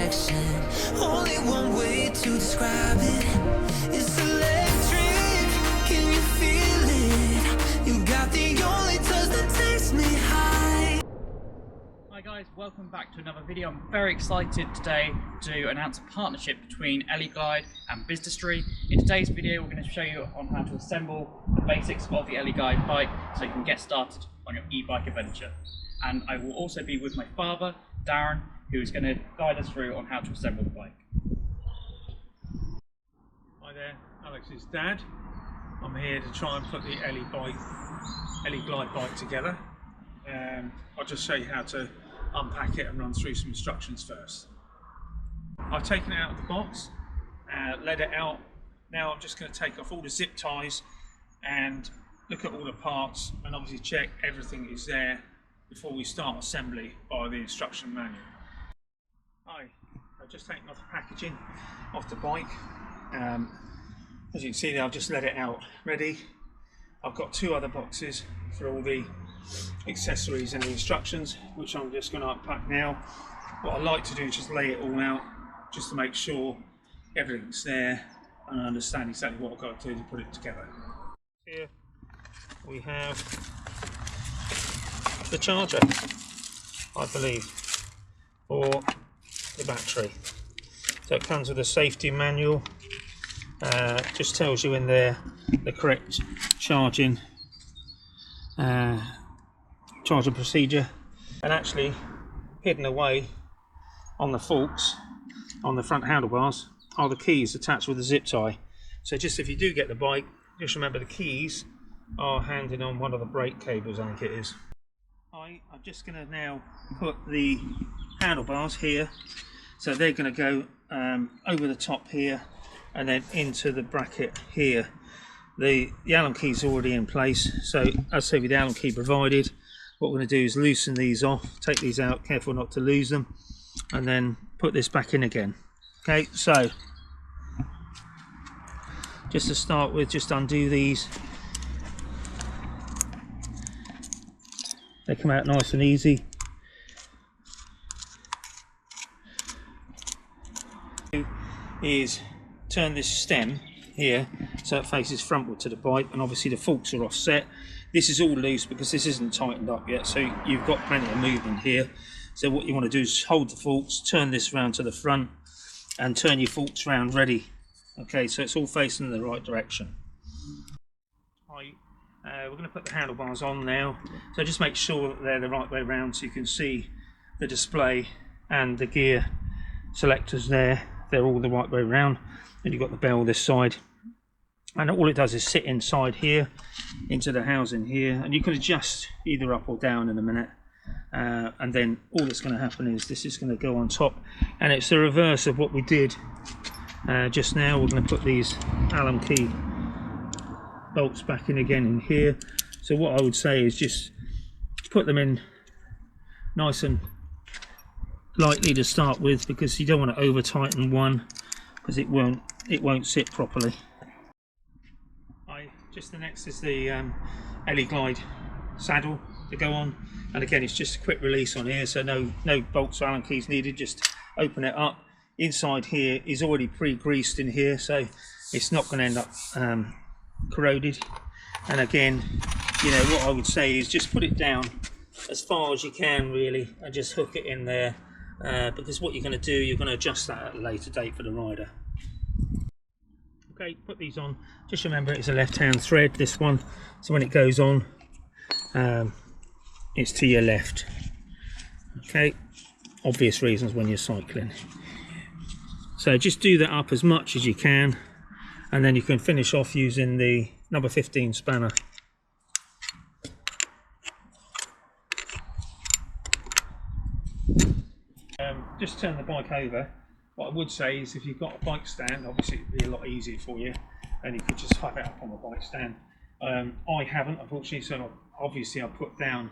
direction. Only one way to describe it. It's electric. Can you feel it? You got the only touch that takes me high. Hi guys, welcome back to another video. I'm very excited today to announce a partnership between Eleglide and Bizdustry. In today's video we're going to show you on how to assemble the basics of the Eleglide bike so you can get started on your e-bike adventure. And I will also be with my father, Darren, who is going to guide us through on how to assemble the bike. Hi there, Alex's dad. I'm here to try and put the Eleglide bike together. I'll just show you how to unpack it and run through some instructions first. I've taken it out of the box, let it out. Now I'm just going to take off all the zip ties and look at all the parts and obviously check everything is there before we start assembly by the instruction manual. I've just taken off the packaging off the bike. As you can see there, I've just let it out ready. I've got two other boxes for all the accessories and the instructions, which I'm just going to unpack now. What I like to do is just lay it all out just to make sure everything's there and I understand exactly what I've got to do to put it together. Here we have the charger, I believe, for the battery. So it comes with a safety manual, just tells you in there the correct charging procedure, and actually hidden away on the forks on the front handlebars are the keys attached with a zip tie. So just if you do get the bike, just remember the keys are handed on one of the brake cables, I think it is. I'm just going to now put the handlebars here, so they're going to go over the top here and then into the bracket here. The Allen key's already in place, so as I say, with the Allen key provided, what we're going to do is loosen these off, take these out, careful not to lose them, and then put this back in again. Okay, so just to start with, just undo these. They come out nice and easy. Is turn this stem here so it faces frontward to the bike, and obviously the forks are offset. This is all loose because this isn't tightened up yet, so you've got plenty of movement here. So what you want to do is hold the forks, turn this round to the front and turn your forks round ready. Okay, so it's all facing in the right direction. We're going to put the handlebars on now, so just make sure that they're the right way around so you can see the display and the gear selectors there. They're all the right way around, and you've got the bell this side, and all it does is sit inside here into the housing here, and you can adjust either up or down in a minute, and then all that's going to happen is this is going to go on top, and it's the reverse of what we did just now. We're going to put these Allen key bolts back in again in here. So what I would say is just put them in nice and lightly to start with, because you don't want to over tighten one because it won't sit properly. Just the next is the Eleglide saddle to go on, and again it's just a quick release on here, so no bolts or Allen keys needed. Just open it up. Inside here is already pre-greased in here, so it's not going to end up corroded. And again, you know, what I would say is just put it down as far as you can really and just hook it in there, because what you're going to do, you're going to adjust that at a later date for the rider. Okay, put these on. Just remember it's a left-hand thread, this one, so when it goes on, it's to your left. Okay, obvious reasons when you're cycling. So just do that up as much as you can, and then you can finish off using the number 15 spanner. Just turn the bike over. What I would say is if you've got a bike stand, obviously it'd be a lot easier for you, and you could just have it up on the bike stand. I haven't, unfortunately, so obviously I put down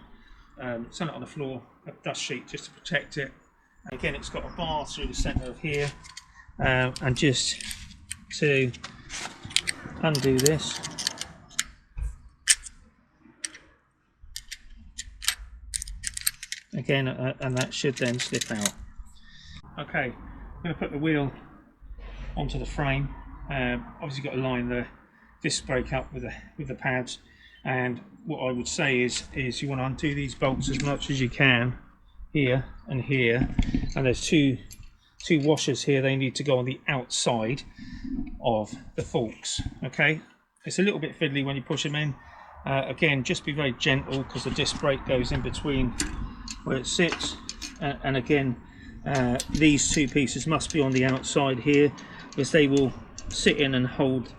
something on the floor, a dust sheet, just to protect it. And again, it's got a bar through the centre of here, and just to undo this, again, and that should then slip out. Okay, going to put the wheel onto the frame. Obviously got to line the disc brake up with the pads, and what I would say is you want to undo these bolts as much as you can, here and here, and there's two washers here. They need to go on the outside of the forks. Okay, it's a little bit fiddly when you push them in. Again, just be very gentle because the disc brake goes in between where it sits, and again, these two pieces must be on the outside here, because they will sit in and hold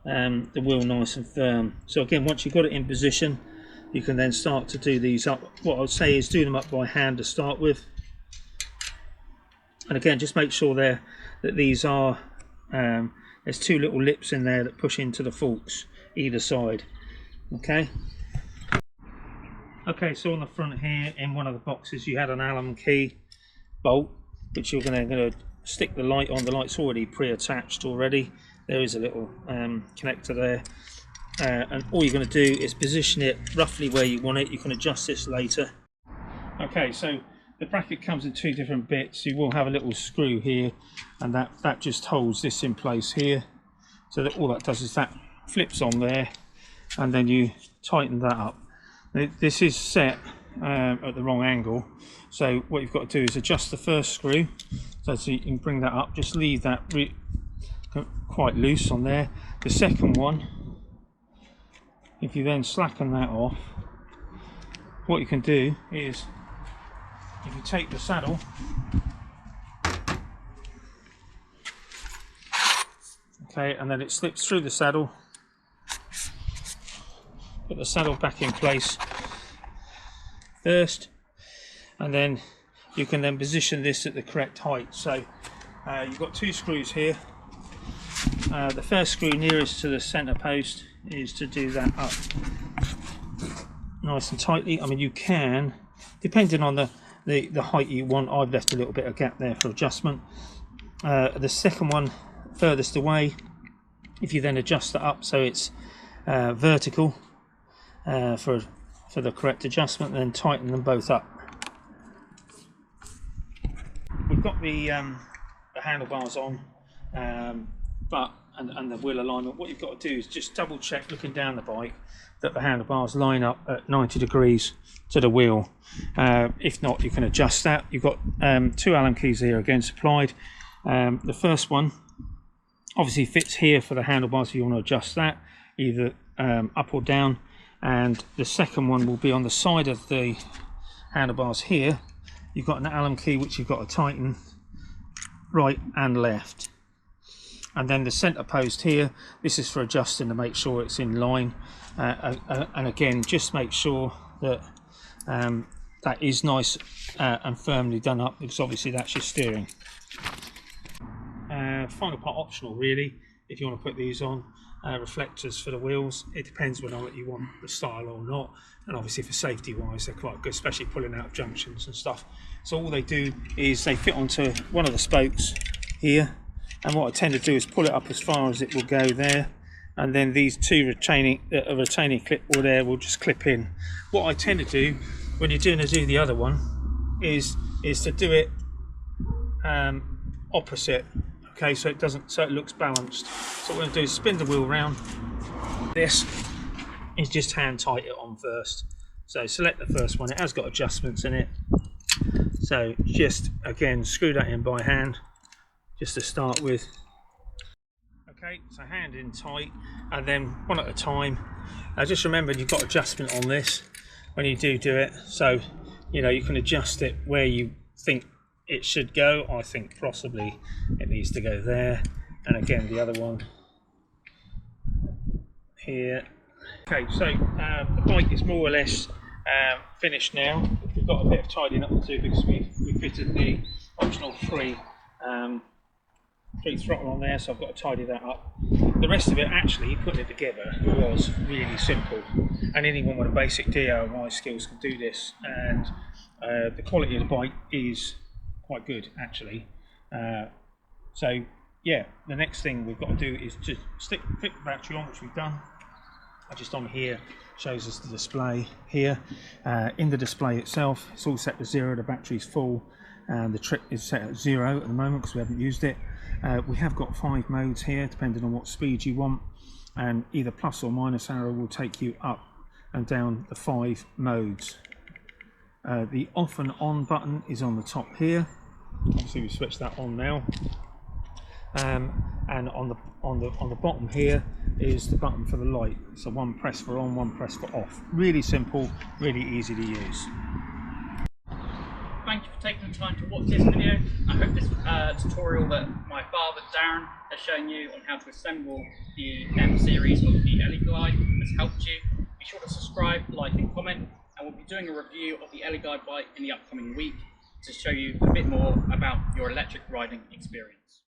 the wheel nice and firm. So again, once you've got it in position, you can then start to do these up. What I would say is do them up by hand to start with, and again, just make sure that these are there's two little lips in there that push into the forks either side. Okay, so on the front here, in one of the boxes, you had an Allen key bolt, which you're going to stick the light on. The light's already pre-attached already. There is a little connector there, and all you're going to do is position it roughly where you want it. You can adjust this later. Okay, so the bracket comes in two different bits. You will have a little screw here, and that just holds this in place here. So that all that does is that flips on there, and then you tighten that up. This is set at the wrong angle, so what you've got to do is adjust the first screw so you can bring that up. Just leave that quite loose on there. The second one, if you then slacken that off, what you can do is, if you take the saddle, okay, and then it slips through the saddle, put the saddle back in place first, and then you can then position this at the correct height. So you've got two screws here. The first screw nearest to the center post is to do that up nice and tightly. I mean, you can, depending on the height you want. I've left a little bit of gap there for adjustment. The second one furthest away, if you then adjust that up so it's vertical for the correct adjustment, then tighten them both up. We've got the handlebars on, and the wheel alignment. What you've got to do is just double check, looking down the bike, that the handlebars line up at 90 degrees to the wheel. If not, you can adjust that. You've got two Allen keys here again supplied. The first one obviously fits here for the handlebars, so you want to adjust that either up or down, and the second one will be on the side of the handlebars here. You've got an Allen key which you've got to tighten right and left, and then the center post here, this is for adjusting to make sure it's in line, and again, just make sure that that is nice and firmly done up, because obviously that's your steering. Final part optional really, if you want to put these on. Reflectors for the wheels, it depends whether you want the style or not, and obviously for safety wise they're quite good, especially pulling out junctions and stuff. So all they do is they fit onto one of the spokes here, and what I tend to do is pull it up as far as it will go there, and then these two retaining clip will just clip in. What I tend to do when you're doing the other one is to do it opposite. Okay, so it looks balanced. So what we're going to do is spin the wheel round. This is just hand tight it on first. So select the first one. It has got adjustments in it. So just again screw that in by hand, just to start with. Okay, so hand in tight, and then one at a time. Just remember you've got adjustment on this when you do it. So you can adjust it where you think it should go. I think possibly it needs to go there, and again the other one here. Okay, so the bike is more or less finished now. We've got a bit of tidying up to do because we fitted the optional free throttle on there, so I've got to tidy that up. The rest of it, actually putting it together, was really simple, and anyone with a basic DIY skills can do this, and the quality of the bike is quite good actually. So yeah, the next thing we've got to do is to fit the battery on, which we've done. Just on here shows us the display here. In the display itself, it's all set to 0, the battery's full. and the trip is set at 0 at the moment because we haven't used it. We have got 5 modes here depending on what speed you want, and either plus or minus arrow will take you up and down the 5 modes. The off and on button is on the top here. Obviously we switch that on now. And on the bottom here is the button for the light. So one press for on, one press for off. Really simple, really easy to use. Thank you for taking the time to watch this video. I hope this tutorial that my father Darren has shown you on how to assemble the M series of the Eleglide has helped you. Be sure to subscribe, like and comment, and we'll be doing a review of the Eleglide bike in the upcoming week to show you a bit more about your electric riding experience.